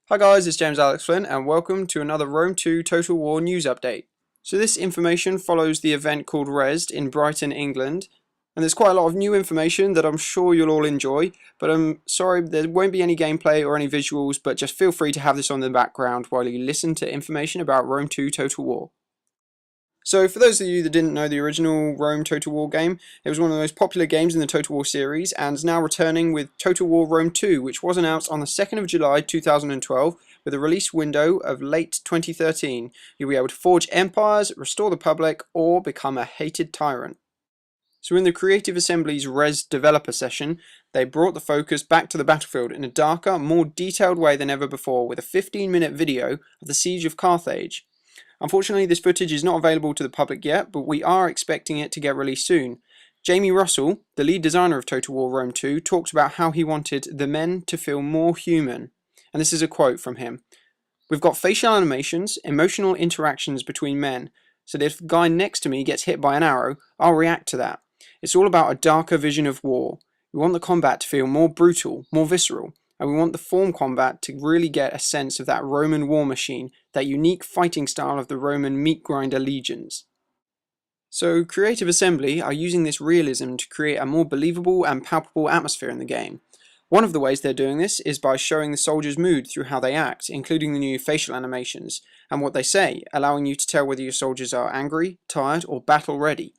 Hi guys, it's James Alex Flynn and welcome to another Rome 2 Total War news update. So this information follows the event called Rezzed in Brighton, England, and there's quite a lot of new information that I'm sure you'll all enjoy, but I'm sorry there won't be any gameplay or any visuals, but just feel free to have this on the background while you listen to information about Rome 2 Total War. So for those of you that didn't know the original Rome Total War game, it was one of the most popular games in the Total War series and is now returning with Total War Rome 2, which was announced on the 2nd of July 2012 with a release window of late 2013. You'll be able to forge empires, restore the public, or become a hated tyrant. So in the Creative Assembly's Rezzed developer session, they brought the focus back to the battlefield in a darker, more detailed way than ever before with a 15-minute video of the Siege of Carthage. Unfortunately, this footage is not available to the public yet, but we are expecting it to get released soon. Jamie Russell, the lead designer of Total War Rome 2, talked about how he wanted the men to feel more human. And this is a quote from him. "We've got facial animations, emotional interactions between men, so that if the guy next to me gets hit by an arrow, I'll react to that. It's all about a darker vision of war. We want the combat to feel more brutal, more visceral. And we want the form combat to really get a sense of that Roman war machine, that unique fighting style of the Roman meat grinder legions." So Creative Assembly are using this realism to create a more believable and palpable atmosphere in the game. One of the ways they're doing this is by showing the soldiers' mood through how they act, including the new facial animations, and what they say, allowing you to tell whether your soldiers are angry, tired, or battle ready.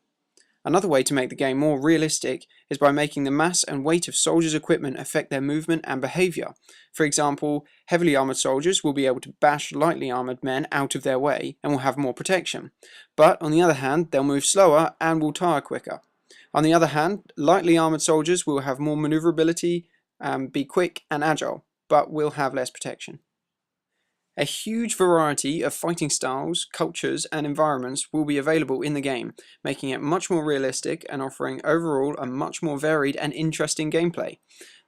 Another way to make the game more realistic is by making the mass and weight of soldiers' equipment affect their movement and behaviour. For example, heavily armoured soldiers will be able to bash lightly armoured men out of their way and will have more protection. But on the other hand, they'll move slower and will tire quicker. On the other hand, lightly armoured soldiers will have more manoeuvrability, be quick and agile, but will have less protection. A huge variety of fighting styles, cultures, and environments will be available in the game, making it much more realistic and offering overall a much more varied and interesting gameplay.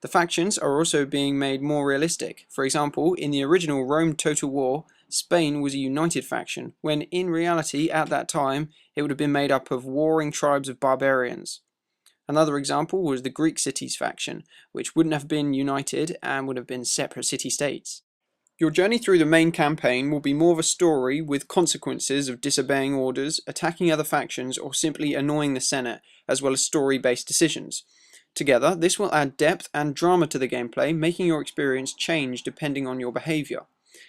The factions are also being made more realistic. For example, in the original Rome Total War, Spain was a united faction, when in reality at that time it would have been made up of warring tribes of barbarians. Another example was the Greek cities faction, which wouldn't have been united and would have been separate city-states. Your journey through the main campaign will be more of a story with consequences of disobeying orders, attacking other factions, or simply annoying the Senate, as well as story-based decisions. Together, this will add depth and drama to the gameplay, making your experience change depending on your behaviour.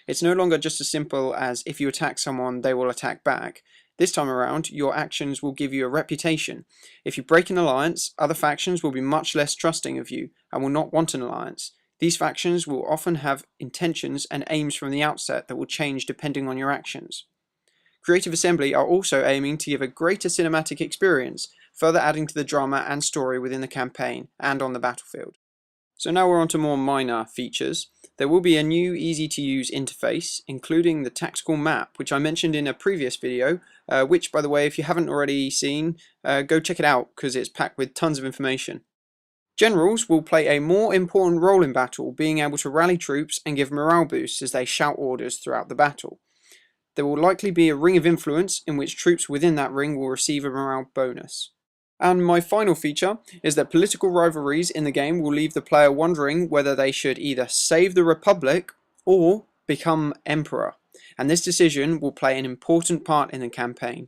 It's no longer just as simple as if you attack someone, they will attack back. This time around, your actions will give you a reputation. If you break an alliance, other factions will be much less trusting of you and will not want an alliance. These factions will often have intentions and aims from the outset that will change depending on your actions. Creative Assembly are also aiming to give a greater cinematic experience, further adding to the drama and story within the campaign and on the battlefield. So now we're on to more minor features. There will be a new easy-to-use interface, including the tactical map, which I mentioned in a previous video, which, by the way, if you haven't already seen, go check it out because it's packed with tons of information. Generals will play a more important role in battle, being able to rally troops and give morale boosts as they shout orders throughout the battle. There will likely be a ring of influence in which troops within that ring will receive a morale bonus. And my final feature is that political rivalries in the game will leave the player wondering whether they should either save the Republic or become Emperor, and this decision will play an important part in the campaign.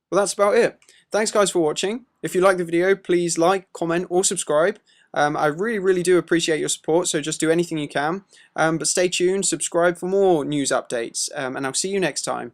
Well, that's about it. Thanks guys for watching. If you like the video, please like, comment or subscribe. I really do appreciate your support, so just do anything you can. But stay tuned, subscribe for more news updates, and I'll see you next time.